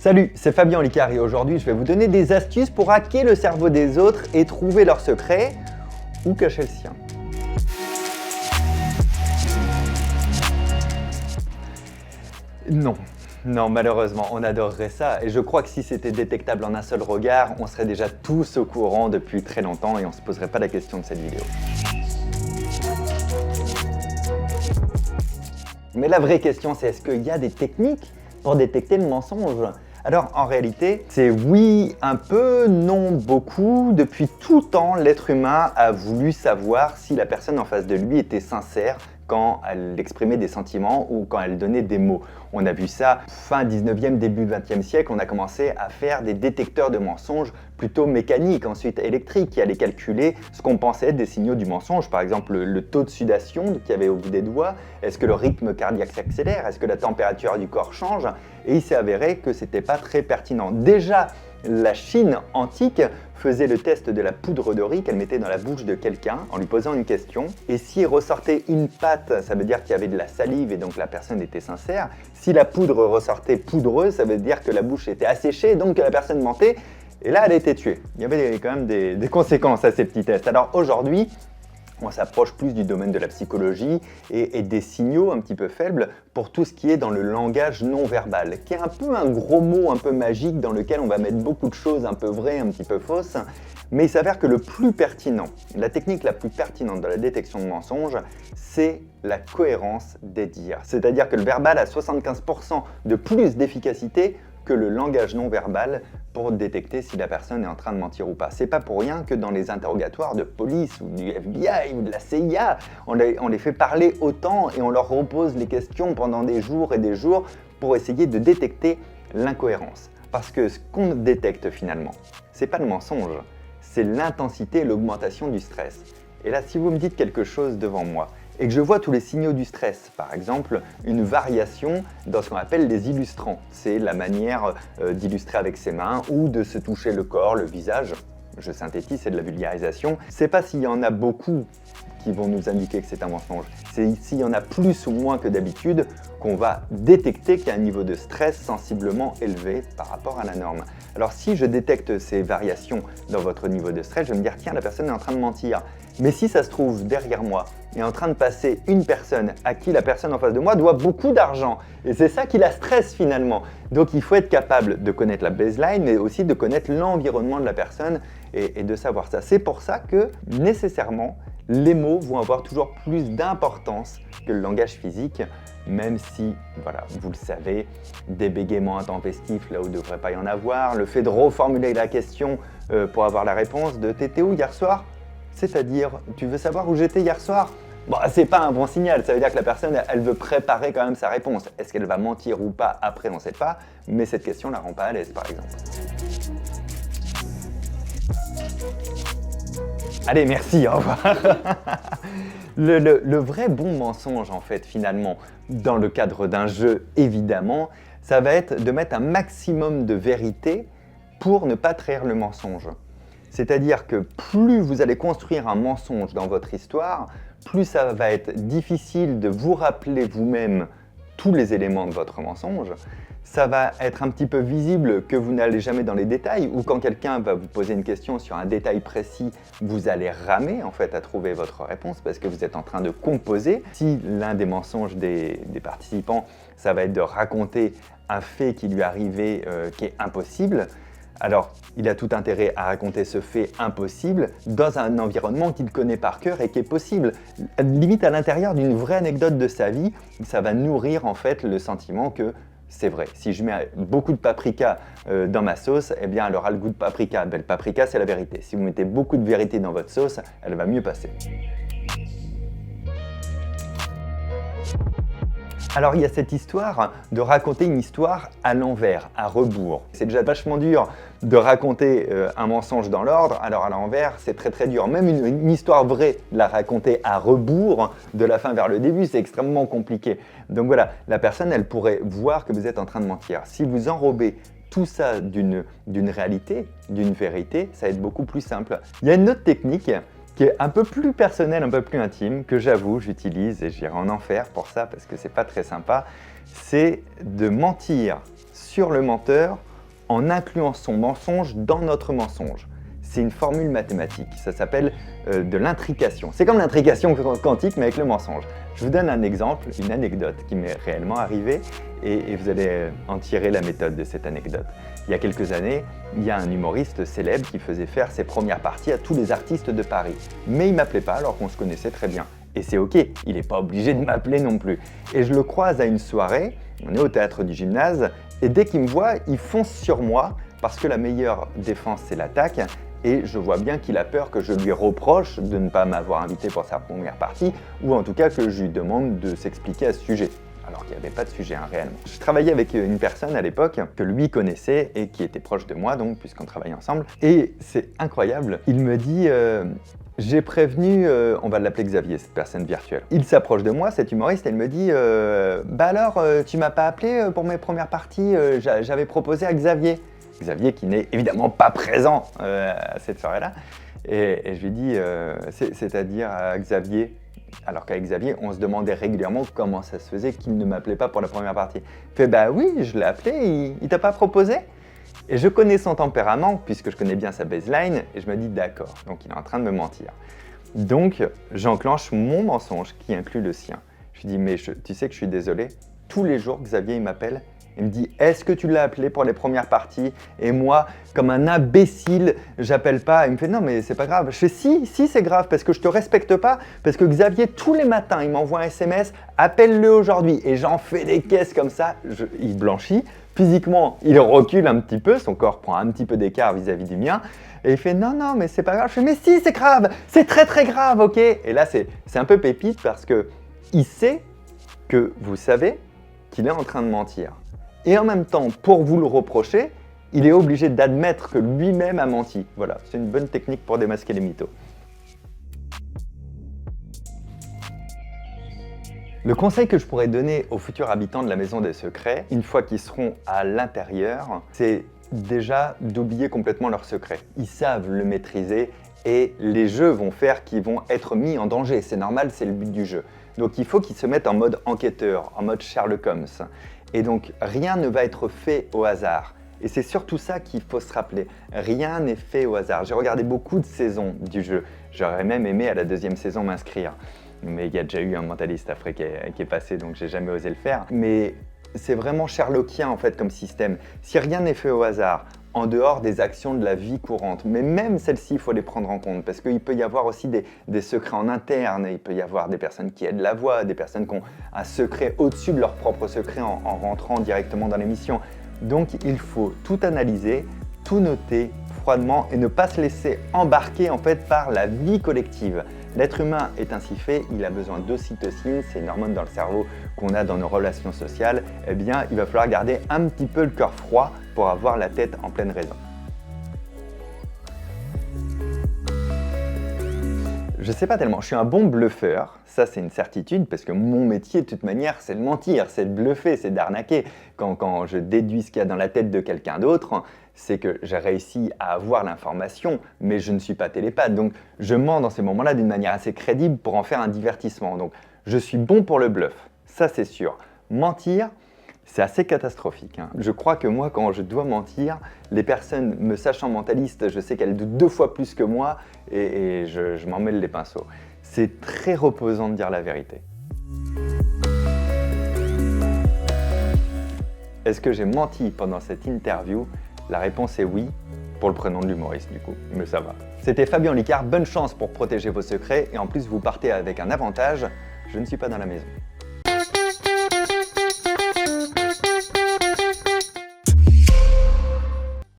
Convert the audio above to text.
Salut, c'est Fabien Olicard et aujourd'hui je vais vous donner des astuces pour hacker le cerveau des autres et trouver leurs secrets ou cacher le sien. Non, malheureusement, on adorerait ça et je crois que si c'était détectable en un seul regard, on serait déjà tous au courant depuis très longtemps et on ne se poserait pas la question de cette vidéo. Mais la vraie question, c'est est-ce qu'il y a des techniques pour détecter le mensonge ? Alors en réalité, c'est oui un peu, non beaucoup. Depuis tout temps, l'être humain a voulu savoir si la personne en face de lui était sincère quand elle exprimait des sentiments ou quand elle donnait des mots. On a vu ça fin 19e, début 20e siècle, on a commencé à faire des détecteurs de mensonges plutôt mécaniques, ensuite électriques, qui allaient calculer ce qu'on pensait être des signaux du mensonge, par exemple le taux de sudation qu'il y avait au bout des doigts, est-ce que le rythme cardiaque s'accélère, est-ce que la température du corps change, et il s'est avéré que c'était pas très pertinent. Déjà, la Chine antique faisait le test de la poudre de riz qu'elle mettait dans la bouche de quelqu'un en lui posant une question. Et s'il ressortait une pâte, ça veut dire qu'il y avait de la salive et donc la personne était sincère. Si la poudre ressortait poudreuse, ça veut dire que la bouche était asséchée et donc que la personne mentait. Et là, elle a été tuée. Il y avait quand même des conséquences à ces petits tests. Alors aujourd'hui, on s'approche plus du domaine de la psychologie et des signaux un petit peu faibles pour tout ce qui est dans le langage non verbal, qui est un peu un gros mot un peu magique dans lequel on va mettre beaucoup de choses un peu vraies, un petit peu fausses, mais il s'avère que le plus pertinent, la technique la plus pertinente de la détection de mensonges, c'est la cohérence des dires. C'est-à-dire que le verbal a 75% de plus d'efficacité que le langage non verbal pour détecter si la personne est en train de mentir ou pas. C'est pas pour rien que dans les interrogatoires de police ou du FBI ou de la CIA, on les fait parler autant et on leur repose les questions pendant des jours et des jours pour essayer de détecter l'incohérence. Parce que ce qu'on détecte finalement, c'est pas le mensonge, c'est l'intensité et l'augmentation du stress. Et là, si vous me dites quelque chose devant moi, et que je vois tous les signaux du stress, par exemple une variation dans ce qu'on appelle les illustrants. C'est la manière d'illustrer avec ses mains ou de se toucher le corps, le visage. Je synthétise, c'est de la vulgarisation. C'est pas s'il y en a beaucoup qui vont nous indiquer que c'est un mensonge. C'est s'il y en a plus ou moins que d'habitude qu'on va détecter qu'il y a un niveau de stress sensiblement élevé par rapport à la norme. Alors si je détecte ces variations dans votre niveau de stress, je vais me dire tiens, la personne est en train de mentir. Mais si ça se trouve derrière moi est en train de passer une personne à qui la personne en face de moi doit beaucoup d'argent. Et c'est ça qui la stresse finalement. Donc il faut être capable de connaître la baseline, mais aussi de connaître l'environnement de la personne et de savoir ça. C'est pour ça que nécessairement, les mots vont avoir toujours plus d'importance que le langage physique, même si, voilà, vous le savez, des bégaiements intempestifs là où il ne devrait pas y en avoir, le fait de reformuler la question pour avoir la réponse de « t'étais où hier soir ?» C'est-à-dire, tu veux savoir où j'étais hier soir ? Bon, c'est pas un bon signal, ça veut dire que la personne, elle veut préparer quand même sa réponse. Est-ce qu'elle va mentir ou pas après, on ne sait pas, mais cette question ne la rend pas à l'aise, par exemple. Allez, merci, au revoir. Le vrai bon mensonge, en fait, finalement, dans le cadre d'un jeu, évidemment, ça va être de mettre un maximum de vérité pour ne pas trahir le mensonge. C'est-à-dire que plus vous allez construire un mensonge dans votre histoire, plus ça va être difficile de vous rappeler vous-même tous les éléments de votre mensonge. Ça va être un petit peu visible que vous n'allez jamais dans les détails, ou quand quelqu'un va vous poser une question sur un détail précis, vous allez ramer en fait à trouver votre réponse parce que vous êtes en train de composer. Si l'un des mensonges des participants, ça va être de raconter un fait qui lui est arrivé qui est impossible, alors, il a tout intérêt à raconter ce fait impossible dans un environnement qu'il connaît par cœur et qui est possible. Limite à l'intérieur d'une vraie anecdote de sa vie, ça va nourrir en fait le sentiment que c'est vrai. Si je mets beaucoup de paprika dans ma sauce, eh bien elle aura le goût de paprika. Ben, le paprika, c'est la vérité. Si vous mettez beaucoup de vérité dans votre sauce, elle va mieux passer. Alors il y a cette histoire de raconter une histoire à l'envers, à rebours. C'est déjà vachement dur de raconter un mensonge dans l'ordre, alors à l'envers c'est très dur. Même une histoire vraie, la raconter à rebours, de la fin vers le début, c'est extrêmement compliqué. Donc voilà, la personne elle pourrait voir que vous êtes en train de mentir. Si vous enrobez tout ça d'une réalité, d'une vérité, ça va être beaucoup plus simple. Il y a une autre technique qui est un peu plus personnel, un peu plus intime, que j'avoue, j'utilise et j'irai en enfer pour ça parce que c'est pas très sympa, c'est de mentir sur le menteur en incluant son mensonge dans notre mensonge. C'est une formule mathématique, ça s'appelle de l'intrication. C'est comme l'intrication quantique mais avec le mensonge. Je vous donne un exemple, une anecdote qui m'est réellement arrivée et vous allez en tirer la méthode de cette anecdote. Il y a quelques années, il y a un humoriste célèbre qui faisait faire ses premières parties à tous les artistes de Paris. Mais il ne m'appelait pas alors qu'on se connaissait très bien. Et c'est ok, il n'est pas obligé de m'appeler non plus. Et je le croise à une soirée, on est au théâtre du gymnase, et dès qu'il me voit, il fonce sur moi parce que la meilleure défense c'est l'attaque. Et je vois bien qu'il a peur que je lui reproche de ne pas m'avoir invité pour sa première partie, ou en tout cas que je lui demande de s'expliquer à ce sujet. Alors qu'il n'y avait pas de sujet réellement. Je travaillais avec une personne à l'époque que lui connaissait et qui était proche de moi, donc puisqu'on travaillait ensemble. Et c'est incroyable, il me dit j'ai prévenu, on va l'appeler Xavier, cette personne virtuelle. Il s'approche de moi, cet humoriste, et il me dit bah alors, tu m'as pas appelé pour mes premières parties, j'avais proposé à Xavier. Xavier qui n'est évidemment pas présent à cette soirée-là. Et je lui dis, c'est-à-dire à Xavier, alors qu'avec Xavier, on se demandait régulièrement comment ça se faisait qu'il ne m'appelait pas pour la première partie. Il fait, bah oui, je l'ai appelé, il t'a pas proposé? Et je connais son tempérament, puisque je connais bien sa baseline, et je me dis, d'accord, donc il est en train de me mentir. Donc, j'enclenche mon mensonge qui inclut le sien. Je lui dis, mais tu sais que je suis désolé, tous les jours, Xavier, il m'appelle. Il me dit, est-ce que tu l'as appelé pour les premières parties? Et moi, comme un imbécile, j'appelle pas. Il me fait, non, mais c'est pas grave. Je fais, si, c'est grave, parce que je te respecte pas, parce que Xavier, tous les matins, il m'envoie un SMS, appelle-le aujourd'hui. Et j'en fais des caisses comme ça. Il blanchit. Physiquement, il recule un petit peu, son corps prend un petit peu d'écart vis-à-vis du mien. Et il fait, non, mais c'est pas grave. Je fais, mais si, c'est grave, c'est très, très grave, ok? Et là, c'est un peu pépite parce que il sait que vous savez qu'il est en train de mentir. Et en même temps, pour vous le reprocher, il est obligé d'admettre que lui-même a menti. Voilà, c'est une bonne technique pour démasquer les mythos. Le conseil que je pourrais donner aux futurs habitants de la Maison des Secrets, une fois qu'ils seront à l'intérieur, c'est déjà d'oublier complètement leurs secrets. Ils savent le maîtriser et les jeux vont faire qu'ils vont être mis en danger. C'est normal, c'est le but du jeu. Donc il faut qu'ils se mettent en mode enquêteur, en mode Sherlock Holmes. Et donc, rien ne va être fait au hasard. Et c'est surtout ça qu'il faut se rappeler. Rien n'est fait au hasard. J'ai regardé beaucoup de saisons du jeu. J'aurais même aimé à la deuxième saison m'inscrire. Mais il y a déjà eu un mentaliste après qui est passé, donc j'ai jamais osé le faire. Mais c'est vraiment Sherlockien en fait comme système. Si rien n'est fait au hasard, en dehors des actions de la vie courante. Mais même celles-ci, il faut les prendre en compte parce qu'il peut y avoir aussi des secrets en interne. Il peut y avoir des personnes qui aident la voix, des personnes qui ont un secret au-dessus de leur propre secret en rentrant directement dans l'émission. Donc, il faut tout analyser, tout noter froidement et ne pas se laisser embarquer en fait par la vie collective. L'être humain est ainsi fait, il a besoin d'ocytocine, c'est une hormone dans le cerveau qu'on a dans nos relations sociales. Eh bien, il va falloir garder un petit peu le cœur froid pour avoir la tête en pleine raison. Je sais pas tellement, je suis un bon bluffeur, ça c'est une certitude parce que mon métier de toute manière c'est de mentir, c'est de bluffer, c'est d'arnaquer. Quand je déduis ce qu'il y a dans la tête de quelqu'un d'autre, c'est que j'ai réussi à avoir l'information, mais je ne suis pas télépathe. Donc je mens dans ces moments-là d'une manière assez crédible pour en faire un divertissement. Donc je suis bon pour le bluff, ça c'est sûr. Mentir, c'est assez catastrophique. Je crois que moi, quand je dois mentir, les personnes me sachant mentaliste, je sais qu'elles doutent 2 fois plus que moi et je m'en mêle les pinceaux. C'est très reposant de dire la vérité. Est-ce que j'ai menti pendant cette interview? La réponse est oui, pour le prénom de l'humoriste du coup, mais ça va. C'était Fabien Licard, bonne chance pour protéger vos secrets et en plus vous partez avec un avantage, je ne suis pas dans la maison.